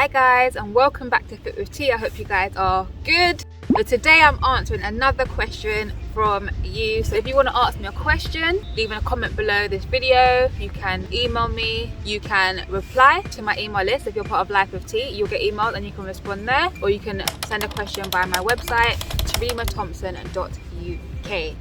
Hi guys, and welcome back to Fit with T. I hope you guys are good. So today I'm answering another question from you. So if you want to ask me a question, leave in a comment below this video. You can email me, you can reply to my email list. If you're part of Life with T, you'll get emailed and you can respond there, or you can send a question by my website, toremathompson.uk.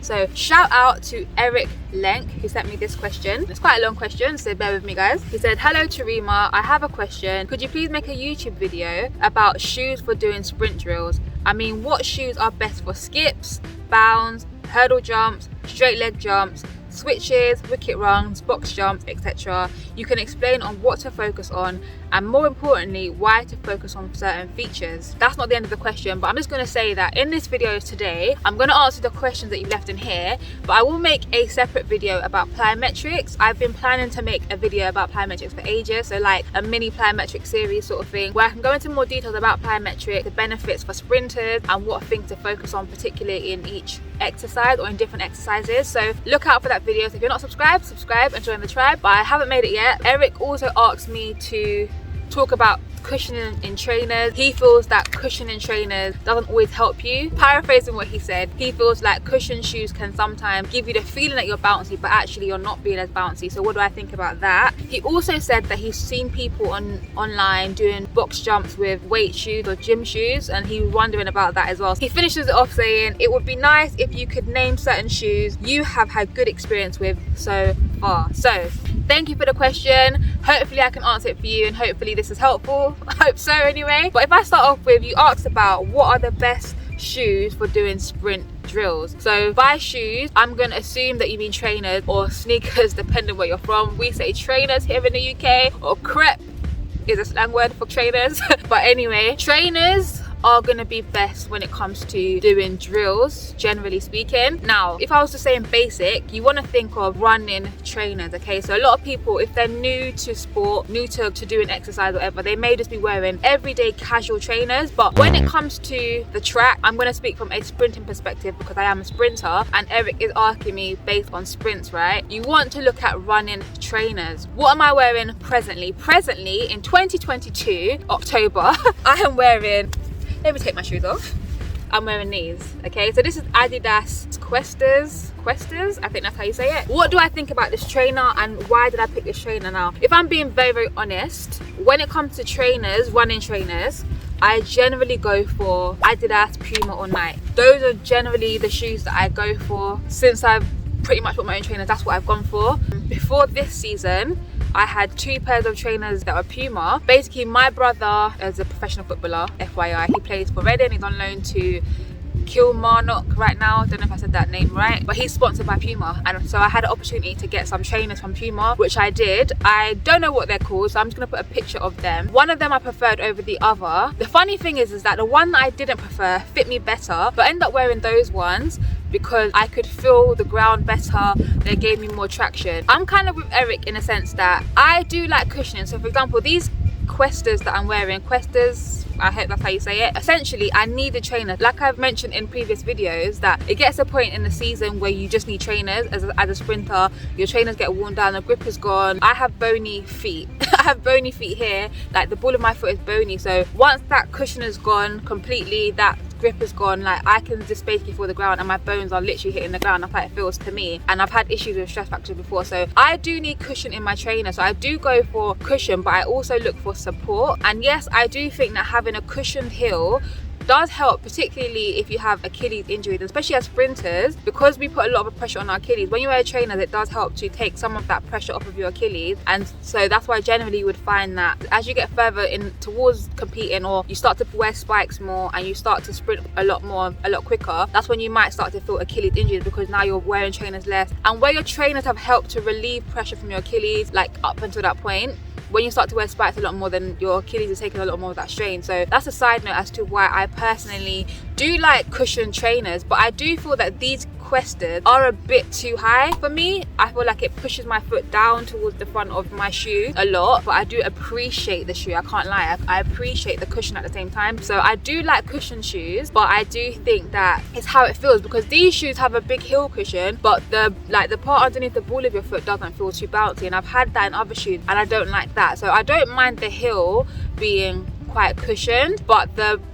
So shout out to Eric Lenk, who sent me this question. It's quite a long question, so bear with me guys. He said, "Hello Torema, I have a question. Could you please make a YouTube video about shoes for doing sprint drills? I mean, what shoes are best for skips, bounds, hurdle jumps, straight leg jumps, switches, wicket runs, box jumps, etc. You can explain on what to focus on, and more importantly, why to focus on certain features." That's not the end of the question, but I'm just going to say that in this video today, I'm going to answer the questions that you've left in here, but I will make a separate video about plyometrics. I've been planning to make a video about plyometrics for ages, so like a mini plyometric series sort of thing, where I can go into more details about plyometrics, the benefits for sprinters, and what things to focus on, particularly in each exercise or in different exercises. So look out for that video. So if you're not subscribed, subscribe and join the tribe, but I haven't made it yet. Eric also asked me to talk about cushioning in trainers. He feels that cushioning trainers doesn't always help you. Paraphrasing what he said, he feels like cushion shoes can sometimes give you the feeling that you're bouncy, but actually you're not being as bouncy. So what do I think about that? He also said that he's seen people online doing box jumps with weight shoes or gym shoes, and he was wondering about that as well. He finishes it off saying, "It would be nice if you could name certain shoes you have had good experience with so far." So thank you for the question. Hopefully I can answer it for you, and hopefully this is helpful. I hope so anyway. But if I start off with, you asked about what are the best shoes for doing sprint drills. So by shoes, I'm going to assume that you mean trainers or sneakers, depending where you're from. We say trainers here in the UK, or crepe is a slang word for trainers. But anyway, trainers are going to be best when it comes to doing drills, generally speaking. Now, if I was to say in basic, you want to think of running trainers, okay? So a lot of people, if they're new to sport, new to doing exercise or whatever, they may just be wearing everyday casual trainers. But when it comes to the track, I'm going to speak from a sprinting perspective because I am a sprinter, and Eric is asking me based on sprints, right? You want to look at running trainers. What am I wearing presently? Presently, in 2022, October, I am wearing, let me take my shoes off. I'm wearing these, okay? So this is Adidas Questers, I think that's how you say it. What do I think about this trainer, and why did I pick this trainer now? If I'm being very, very honest, when it comes to trainers, running trainers, I generally go for Adidas, Puma or Nike. Those are generally the shoes that I go for. Since I've pretty much got my own trainers, that's what I've gone for. Before this season, I had 2 pairs of trainers that were Puma. Basically, my brother is a professional footballer, FYI. He plays for Reading. He's on loan to Kilmarnock right now. I don't know if I said that name right, but he's sponsored by Puma, and so I had an opportunity to get some trainers from Puma, which I did. I don't know what they're called, so I'm just gonna put a picture of them. One of them I preferred over the other. The funny thing is that the one that I didn't prefer fit me better, but I ended up wearing those ones because I could feel the ground better. They gave me more traction. I'm kind of with Eric in a sense that I do like cushioning. So for example, these Questers that I'm wearing, Questers, I hope that's how you say it. Essentially, I need a trainer. Like I've mentioned in previous videos, that it gets a point in the season where you just need trainers. As a sprinter, your trainers get worn down, the grip is gone. I have bony feet. I have bony feet here, like the ball of my foot is bony. So once that cushion is gone completely, that grip is gone, like I can just basically feel the ground and my bones are literally hitting the ground. That's how it feels to me, and I've had issues with stress fractures before, so I do need cushion in my trainer. So I do go for cushion, but I also look for support. And yes, I do think that having a cushioned heel does help, particularly if you have Achilles injuries, especially as sprinters, because we put a lot of pressure on our Achilles. When you wear trainers, it does help to take some of that pressure off of your Achilles, and so that's why generally you would find that as you get further in towards competing, or you start to wear spikes more and you start to sprint a lot quicker, that's when you might start to feel Achilles injuries, because now you're wearing trainers less. And where your trainers have helped to relieve pressure from your Achilles, like up until that point, when you start to wear spikes a lot more, then your Achilles is taking a lot more of that strain. So that's a side note as to why I personally do like cushion trainers, but I do feel that these Questers are a bit too high for me. I feel like it pushes my foot down towards the front of my shoe a lot, but I do appreciate the shoe, I can't lie. I appreciate the cushion at the same time. So I do like cushion shoes, but I do think that it's how it feels, because these shoes have a big heel cushion, but the part underneath the ball of your foot doesn't feel too bouncy, and I've had that in other shoes and I don't like that. So I don't mind the heel being quite cushioned, but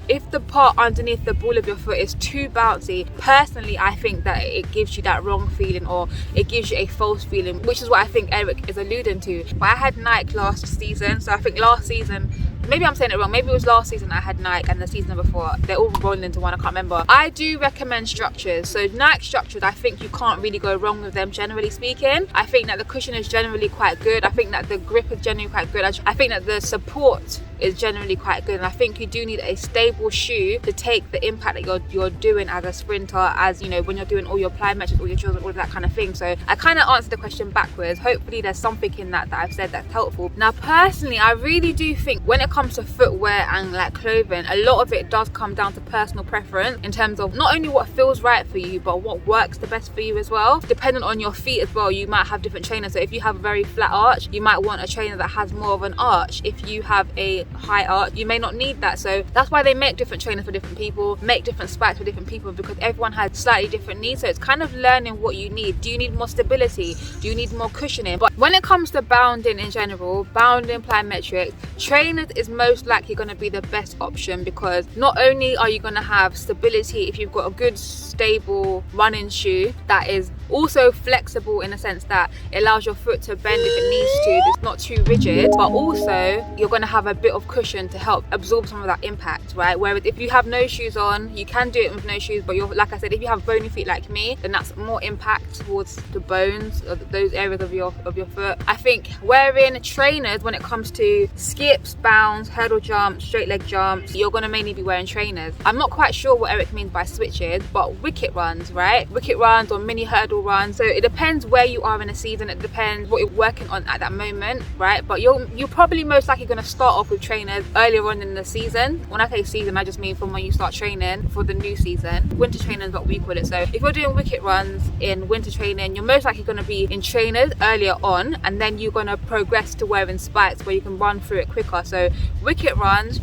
if the part underneath the ball of your foot is too bouncy, personally I think that it gives you that wrong feeling, or it gives you a false feeling, which is what I think Eric is alluding to. But I had Nike last season, so I think last season, maybe I'm saying it wrong, maybe it was last season I had Nike, and the season before, they're all rolling into one, I can't remember. I do recommend structures. So Nike structures, I think you can't really go wrong with them, generally speaking. I think that the cushion is generally quite good. I think that the grip is generally quite good. I think that the support is generally quite good, and I think you do need a stable shoe to take the impact that you're doing as a sprinter, as you know, when you're doing all your plyometrics, all your drills and all of that kind of thing. So I kind of answered the question backwards. Hopefully there's something in that I've said that's helpful. Now personally, I really do think when it comes to footwear and like clothing, a lot of it does come down to personal preference in terms of not only what feels right for you, but what works the best for you as well. Depending on your feet as well, you might have different trainers. So if you have a very flat arch, you might want a trainer that has more of an arch. If you have a high arch, you may not need that. So that's why they make different trainers for different people, make different spikes for different people, because everyone has slightly different needs. So it's kind of learning what you need. Do you need more stability? Do you need more cushioning? But when it comes to bounding in general, bounding, plyometrics, trainers is most likely going to be the best option, because not only are you going to have stability if you've got a good stable running shoe that is also flexible in a sense that it allows your foot to bend if it needs to, it's not too rigid, but also you're going to have a bit of cushion to help absorb some of that impact, right? Whereas if you have no shoes on, you can do it with no shoes, but you're, like I said, if you have bony feet like me, then that's more impact towards the bones or those areas of your foot. I think wearing trainers when it comes to skips, bounds, hurdle jumps, straight leg jumps, you're going to mainly be wearing trainers. I'm not quite sure what Eric means by switches, but wicket runs, right? Wicket runs or mini hurdle runs. So it depends where you are in a season, it depends what you're working on at that moment, right? But you're probably most likely going to start off with trainers earlier on in the season. When I say season, I just mean from when you start training for the new season. Winter training is what we call it. So if you're doing wicket runs in winter training, you're most likely going to be in trainers earlier on, and then you're going to progress to wearing spikes where you can run through it quicker. So wicket runs,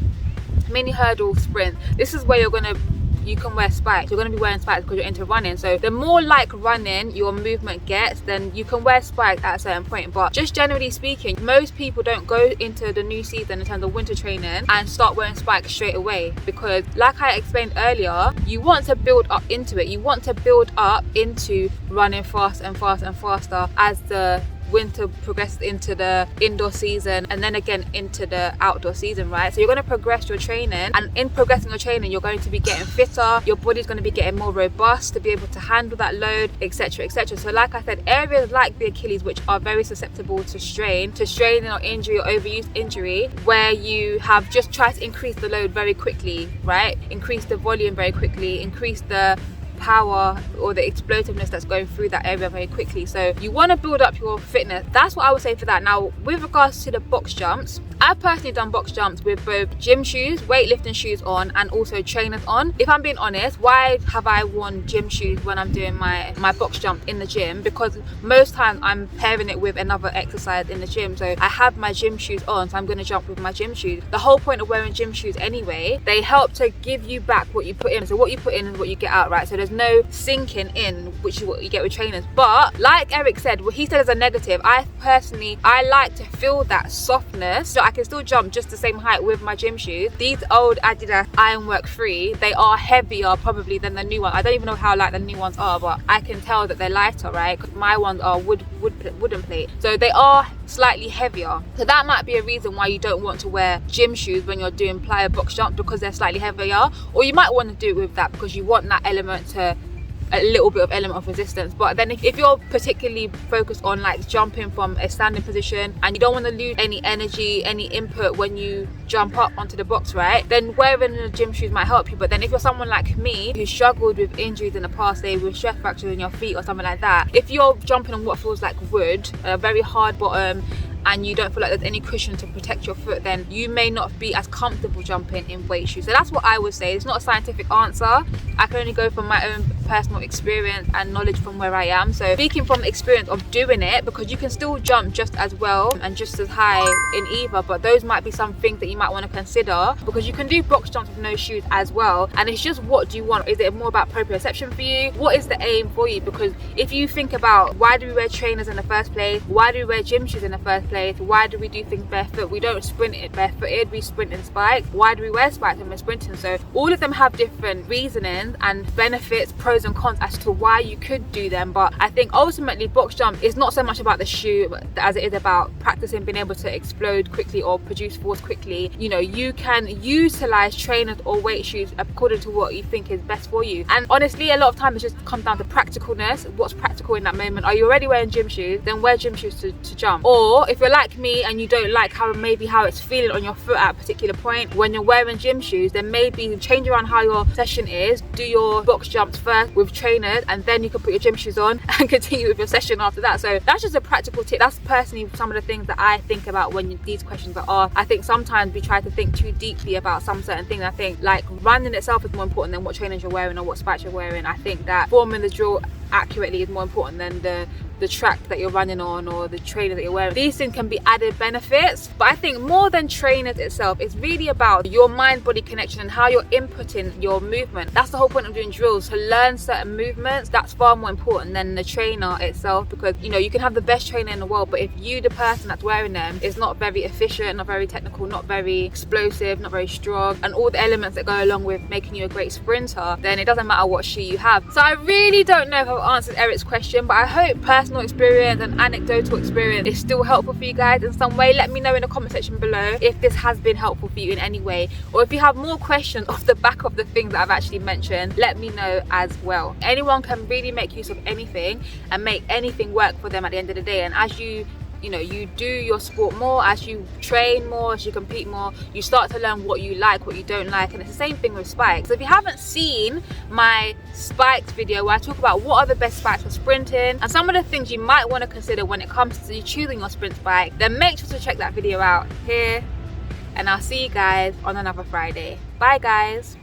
mini hurdle, sprint, this is where you can wear spikes. You're going to be wearing spikes because you're into running. So the more like running your movement gets, then you can wear spikes at a certain point. But just generally speaking, most people don't go into the new season in terms of winter training and start wearing spikes straight away, because like I explained earlier, you want to build up into it. You want to build up into running faster and faster and faster as the winter progresses into the indoor season, and then again into the outdoor season, right? So you're going to progress your training, and in progressing your training, you're going to be getting fitter, your body's going to be getting more robust to be able to handle that load, etc, etc. So like I said, areas like the Achilles, which are very susceptible to straining or injury or overuse injury, where you have just tried to increase the load very quickly, right? Increase the volume very quickly, increase the power or the explosiveness that's going through that area very quickly. So you want to build up your fitness. That's what I would say for that. Now with regards to the box jumps, I've personally done box jumps with both gym shoes, weightlifting shoes on, and also trainers on. If I'm being honest, why have I worn gym shoes when I'm doing my box jump in the gym? Because most times I'm pairing it with another exercise in the gym. So I have my gym shoes on, so I'm going to jump with my gym shoes. The whole point of wearing gym shoes anyway, they help to give you back what you put in. So what you put in is what you get out, right? So there's no sinking in, which is what you get with trainers. But like Eric said, what he said is a negative. I like to feel that softness, so I can still jump just the same height with my gym shoes. These old Adidas Ironwork 3, they are heavier probably than the new one. I don't even know how light the new ones are, but I can tell that they're lighter, right? Because my ones are wooden plate, so they are slightly heavier. So that might be a reason why you don't want to wear gym shoes when you're doing plyo box jump, because they're slightly heavier. Or you might want to do it with that because you want that element to a little bit of element of resistance. But then if you're particularly focused on like jumping from a standing position and you don't want to lose any energy, any input when you jump up onto the box, right, then wearing the gym shoes might help you. But then if you're someone like me who struggled with injuries in the past, say with stress fractures in your feet or something like that, if you're jumping on what feels like wood, a very hard bottom, and you don't feel like there's any cushion to protect your foot, then you may not be as comfortable jumping in weight shoes. So that's what I would say. It's not a scientific answer. I can only go from my own personal experience and knowledge from where I am. So speaking from the experience of doing it, because you can still jump just as well and just as high in either, but those might be some things that you might want to consider, because you can do box jumps with no shoes as well. And it's just, what do you want? Is it more about proprioception for you? What is the aim for you? Because if you think about, why do we wear trainers in the first place? Why do we wear gym shoes in the first place? place? Why do we do things barefoot? We don't sprint it barefooted, we sprint in spikes. Why do we wear spikes when we're sprinting? So all of them have different reasonings and benefits, pros and cons as to why you could do them. But I think ultimately box jump is not so much about the shoe as it is about practicing being able to explode quickly or produce force quickly. You know, you can utilize trainers or weight shoes according to what you think is best for you. And honestly, a lot of times it just comes down to practicalness. What's practical in that moment? Are you already wearing gym shoes? Then wear gym shoes to jump. Or if you're like me and you don't like how it's feeling on your foot at a particular point when you're wearing gym shoes, then maybe change around how your session is. Do your box jumps first with trainers, and then you can put your gym shoes on and continue with your session after that. So that's just a practical tip. That's personally some of the things that I think about when these questions are asked. I think sometimes we try to think too deeply about some certain things. I think like running itself is more important than what trainers you're wearing or what spikes you're wearing. I think that forming the drill accurately is more important than the track that you're running on or the trainer that you're wearing. These things can be added benefits, but I think more than trainers itself, it's really about your mind-body connection and how you're inputting your movement. That's the whole point of doing drills, to learn certain movements. That's far more important than the trainer itself, because you know, you can have the best trainer in the world, but if you, the person that's wearing them, is not very efficient, not very technical, not very explosive, not very strong, and all the elements that go along with making you a great sprinter, then it doesn't matter what shoe you have. So I really don't know if I've answered Eric's question, but I hope personal experience and anecdotal experience is still helpful for you guys in some way. Let me know in the comment section below if this has been helpful for you in any way, or if you have more questions off the back of the things that I've actually mentioned, let me know as well. Anyone can really make use of anything and make anything work for them at the end of the day. And as you do your sport more, as you train more, as you compete more, you start to learn what you like, what you don't like. And it's the same thing with spikes. So if you haven't seen my spikes video where I talk about what are the best spikes for sprinting and some of the things you might want to consider when it comes to choosing your sprint spike, then make sure to check that video out here, and I'll see you guys on another Friday. Bye guys.